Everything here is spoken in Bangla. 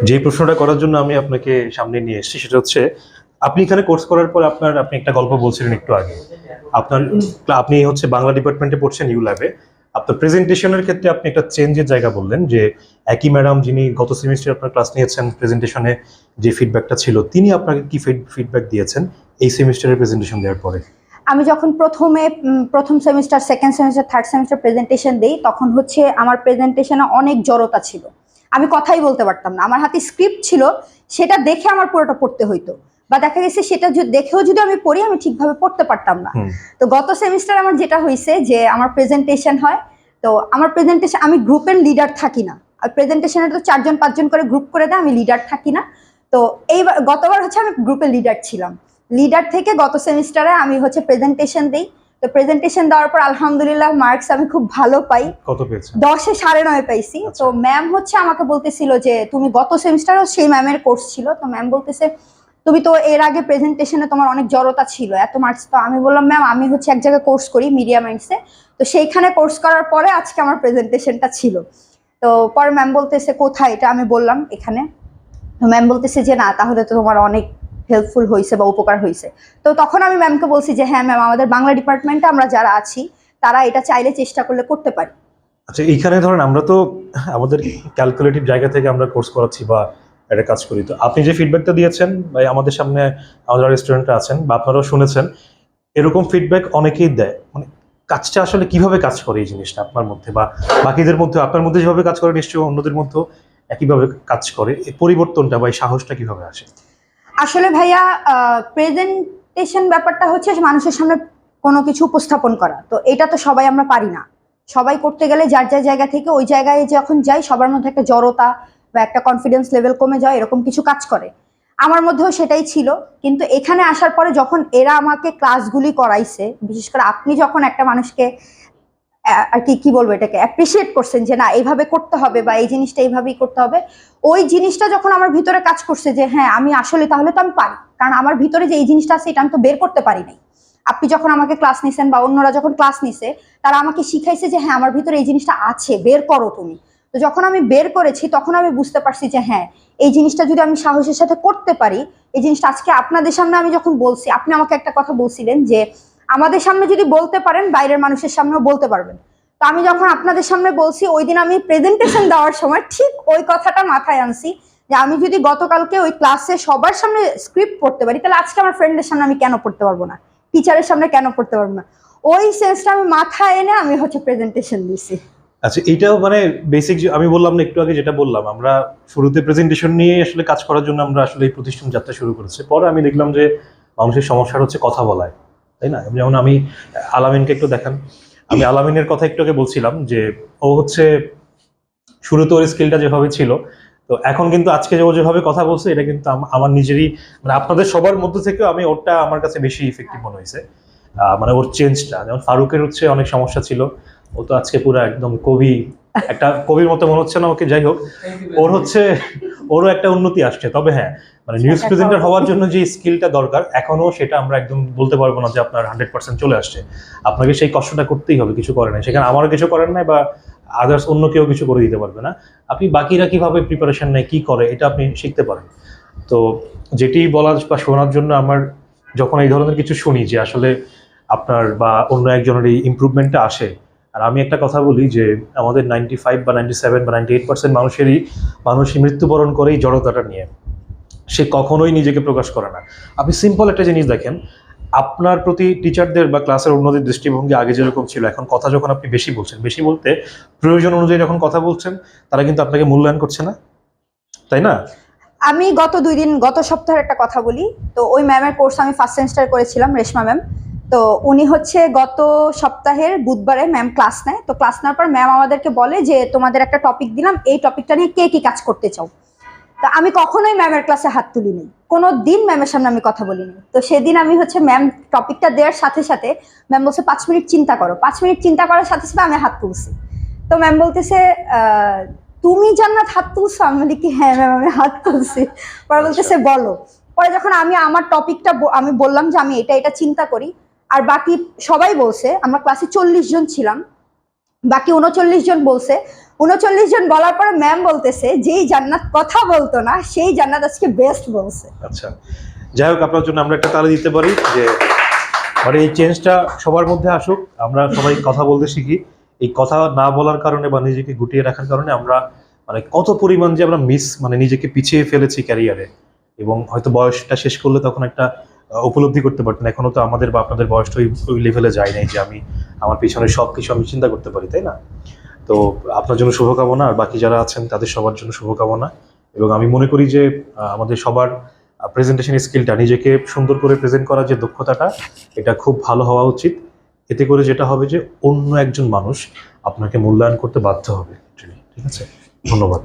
যে প্রশ্নটা করার জন্য আমি আপনাকে সামনে নিয়ে এসেছি সেটা হচ্ছে, আপনি এখানে কোর্স করার পর আপনি একটা গল্প বলছিলেন একটু আগে। আপনার আপনি হচ্ছে বাংলা ডিপার্টমেন্টে পড়ছেন ইউ ল্যাবে। আপনার প্রেজেন্টেশনের ক্ষেত্রে আপনি একটা চেঞ্জের জায়গা বললেন যে একই ম্যাডাম যিনি গত সেমিস্টারে আপনার ক্লাস নিয়েছেন, প্রেজেন্টেশনে যে ফিডব্যাকটা ছিল, তিনি আপনাকে কি ফিডব্যাক দিয়েছেন এই সেমিস্টারের প্রেজেন্টেশন দেওয়ার পরে? আমি যখন প্রথম semester, second semester, third semester presentation দিই, তখন হচ্ছে আমার প্রেজেন্টেশনে অনেক জড়তা ছিল। আমি কথাই বলতে পারতাম না। আমার হাতে স্ক্রিপ্ট ছিল, সেটা দেখে আমার পুরোটা পড়তে হইতো, বা দেখা গেছে সেটা দেখেও যদি আমি পড়ি, আমি ঠিকভাবে পড়তে পারতাম না। তো গত সেমিস্টার আমার যেটা হয়েছে যে আমার প্রেজেন্টেশন হয়, তো আমার প্রেজেন্টেশন, আমি গ্রুপের লিডার থাকি না। আর প্রেজেন্টেশনে তো 4-5 জন করে গ্রুপ করে দেয়, আমি লিডার থাকি না। তো এইবার গতবার হচ্ছে আমি গ্রুপের লিডার ছিলাম। লিডার থেকে গত সেমিস্টারে আমি হচ্ছে প্রেজেন্টেশন দিই। তো প্রেজেন্টেশন দেওয়ার পর আলহামদুলিল্লাহ মার্কস আমি খুব ভালো পাই। কত পেয়েছেন? 10-এ 9.5 পাইছি। তো ম্যাম হচ্ছে আমাকে বলতেছিল যে তুমি গত সেমিস্টারেও সেই ম্যামের কোর্স ছিল, তো ম্যাম বলতেছে তুমি তো এর আগে প্রেজেন্টেশনে তোমার অনেক জড়তা ছিল, এত মার্কস। তো আমি বললাম ম্যাম আমি হচ্ছে এক জায়গায় কোর্স করি মিডিয়া মাইন্ডসে, তো সেইখানে কোর্স করার পরে আজকে আমার প্রেজেন্টেশনটা ছিল। তো পরে ম্যাম বলতেছে কোথায়, এটা আমি বললাম এখানে। তো ম্যাম বলতেছে যে না, তাহলে তো তোমার অনেক হেল্পফুল হয়েছে বা উপকার হয়েছে। তো তখন আমি ম্যামকে বলছি যে হ্যাঁ ম্যাম, আমাদের বাংলা ডিপার্টমেন্টে আমরা যারা আছি তারা এটা চাইলে চেষ্টা করলে করতে পারি। আচ্ছা, এইখানে ধরেন আমরা তো আমাদের ক্যালকুলেটিভ জায়গা থেকে আমরা কোর্স করাচ্ছি বা একটা কাজ করি, তো আপনি যে ফিডব্যাকটা দিয়েছেন বা আমাদের সামনে আমাদের রেস্টুরেন্টে আছেন বা আপনারাও শুনেছেন, এরকম ফিডব্যাক অনেকেই দেয়। মানে কাজটা আসলে কিভাবে কাজ করে এই জিনিসটা আপনার মধ্যে বা বাকিদের মধ্যে, আপনার মধ্যে যেভাবে কাজ করে নিশ্চয়ই অন্যদের মধ্যেও একইভাবে কাজ করে। এই পরিবর্তনটা বা এই সাহসটা কিভাবে আসে? আসলে ভাইয়া, প্রেজেন্টেশন ব্যাপারটা হচ্ছে মানুষের সামনে কোনো কিছু উপস্থাপন করা, তো এটা তো সবাই আমরা পারি না। সবাই করতে গেলে যার যার জায়গা থেকে ওই জায়গায় যখন যাই, সবার মধ্যে একটা জড়তা বা একটা কনফিডেন্স লেভেল কমে যায়, এরকম কিছু কাজ করে। আমার মধ্যেও সেটাই ছিল। কিন্তু এখানে আসার পরে যখন এরা আমাকে ক্লাসগুলি করাইছে, বিশেষ করে আপনি যখন একটা মানুষকে আর কি কি বলবো, এটাকে অ্যাপ্রিসিয়েট করছেন যে না এইভাবে করতে হবে বা এই জিনিসটা এইভাবেই করতে হবে, ওই জিনিসটা যখন আমার ভিতরে কাজ করছে যে হ্যাঁ আমি আসলে তাহলে তো আমি পারি, কারণ আমার ভিতরে যে এই জিনিসটা আছে এটা আমি তো বের করতে পারি নাই। আপনি যখন আমাকে ক্লাস নিছেন বা অন্যরা যখন ক্লাস নিছে, তারা আমাকে শিখাইছে যে হ্যাঁ আমার ভিতরে এই জিনিসটা আছে, বের করো তুমি। তো যখন আমি বের করেছি তখন আমি বুঝতে পারছি যে হ্যাঁ, এই জিনিসটা যদি আমি সাহসের সাথে করতে পারি, এই জিনিসটা আজকে আপনাদের সামনে আমি যখন বলছি, আপনি আমাকে একটা কথা বলছিলেন যে আমাদের সামনে যদি বলতে পারেন, বাইরের মানুষের সামনেও বলতে পারবেন। তো আমি যখন আপনাদের সামনে বলছি, ওই দিন আমি প্রেজেন্টেশন দেওয়ার সময় ঠিক ওই কথাটা মাথায় আনছি যে আমি যদি গতকালকে ওই ক্লাসে সবার সামনে স্ক্রিপ্ট পড়তে পারি, তাহলে আজকে আমার ফ্রেন্ডের সামনে আমি কেন পড়তে পারবো না, টিচারের সামনে কেন পড়তে পারবো না। ওই সেন্সটা আমি মাথায় এনে আমি হচ্ছে প্রেজেন্টেশন দিছি। আচ্ছা, এইটাও মানে বেসিক আমি বললাম না একটু আগে, যেটা বললাম আমরা শুরুতে প্রেজেন্টেশন নিয়ে আসলে কাজ করার জন্য আমরা আসলে এই প্রতিষ্ঠান যাত্রা শুরু করেছি। পরে আমি দেখলাম যে মানুষের সমস্যা হচ্ছে কথা বলায়, তাই না? যেমন আমি আলামিনকে একটু দেখান, আমি আলামিনের কথা একটু আগে বলছিলাম যে ও হচ্ছে শুরুতে ওর স্কিলটা যেভাবে ছিল, তো এখন কিন্তু আজকে যে ও যেভাবে কথা বলছে, এটা কিন্তু আমার নিজেরই, মানে আপনাদের সবার মধ্যে থেকেও আমি ওরটা আমার কাছে বেশি ইফেক্টিভ মনে হয়েছে। মানে ওর চেঞ্জটা, যেমন ফারুকের হচ্ছে অনেক সমস্যা ছিল, ও তো আজকে পুরো একদম কবি, একটা কবির মতো মনে হচ্ছে না ওকে? যাই হোক, ওর হচ্ছে ওরও একটা উন্নতি আসছে। তবে হ্যাঁ, মানে নিউজ প্রেজেন্টার হওয়ার জন্য যে স্কিলটা দরকার, এখনো সেটা আমরা একদম বলতে পারবো না যে আপনার 100% চলে আসছে। আপনাকে সেই কষ্টটা করতেই হবে, কিছু করেন নাই সেখানে, আমারও কিছু করেন নাই বা আদার্স অন্য কেউ কিছু করে দিতে পারবে না। আপনি বাকিরা কিভাবে প্রিপারেশন নেয়, কি করে, এটা আপনি শিখতে পারেন। তো যেটি বলার বা শোনার জন্য আমার, যখন এই ধরনের কিছু শুনি যে আসলে আপনার বা অন্য একজনের এই ইমপ্রুভমেন্টটা আসে, আর আমি একটা কথা বলি যে আমাদের 95 বা 97 বা 98% মানুষই মৃত্যুবরণ করে এই জড়তাটা নিয়ে। সে কখনোই নিজেকে প্রকাশ করে না। আপনি সিম্পল একটা জিনিস দেখেন, আপনার প্রতি টিচারদের বা ক্লাসের অন্যদের দৃষ্টিভঙ্গি আগে যেরকম ছিল, এখন কথা যখন আপনি বেশি বলছেন, বেশি বলতে প্রয়োজন অনুযায়ী যখন কথা বলছেন, তারা কিন্তু আপনাকে মূল্যায়ন করছে না, তাই না? আমি গত সপ্তাহের একটা কথা বলি। তো ওই ম্যামের কোর্স আমি ফার্স্ট সেমিস্টার করেছিলাম, রেশমা ম্যাম। তো উনি হচ্ছে গত সপ্তাহের বুধবারে ম্যাম ক্লাস নেয়। তো ক্লাস নেওয়ার পর ম্যাম আমাদেরকে বলে যে তোমাদের একটা টপিক দিলাম, এই টপিকটা নিয়ে কে কি কাজ করতে চাও। তো আমি কখনোই ম্যামের ক্লাসে হাত তুলিনি, কোনো দিন ম্যামের সামনে আমি কথা বলিনি। তো সেদিন আমি হচ্ছে ম্যাম টপিকটা দেওয়ার সাথে সাথে ম্যাম বলছে 5 মিনিট চিন্তা করো। 5 মিনিট চিন্তা করার সাথে সাথে আমি হাত তুলছি। তো ম্যাম বলতেছে তুমি জান্নাত হাত তুলছো? আমি বলি কি হ্যাঁ ম্যাম আমি হাত তুলছি। পরে বলতেছে বলো। পরে যখন আমি আমার টপিকটা আমি বললাম যে আমি এটা এটা চিন্তা করি, আর বাকি সবাই বলছে, আমরা ক্লাসে 40 জন ছিলাম, বাকি 39 জন বলছে 39 জন বলার পরে ম্যাম বলতেছে যেই জান্নাত কথা বলতো না সেই জান্নাত আজকে বেস্ট বলছে। আচ্ছা, যাই হোক, আপনার জন্য আমরা একটা তালি দিতে পারি যে মানে এই চেঞ্জটা সবার মধ্যে আসুক, আমরা সবাই কথা বলতে শিখি। এই কথা না বলার কারণে বা নিজেকে গুটিয়ে রাখার কারণে আমরা মানে কত পরিমাণ যে আমরা মানে নিজেকে পিছিয়ে ফেলেছি ক্যারিয়ারে, এবং হয়তো বয়সটা শেষ করলে তখন একটা উপলব্ধি করতে পারতেন। এখনো তো আমাদের বা আপনাদের বয়সটা ওই লেভেলে যায় নাই যে আমি আমার পিছনে সব কিছু আমি চিন্তা করতে পারি, তাই না? তো আপনার জন্য শুভকামনা, আর বাকি যারা আছেন তাদের সবার জন্য শুভকামনা। এবং আমি মনে করি যে আমাদের সবার প্রেজেন্টেশন স্কিলটা, নিজেকে সুন্দর করে প্রেজেন্ট করার যে দক্ষতাটা, এটা খুব ভালো হওয়া উচিত। এতে করে যেটা হবে যে অন্য একজন মানুষ আপনাকে মূল্যায়ন করতে বাধ্য হবে। ঠিক আছে, ধন্যবাদ।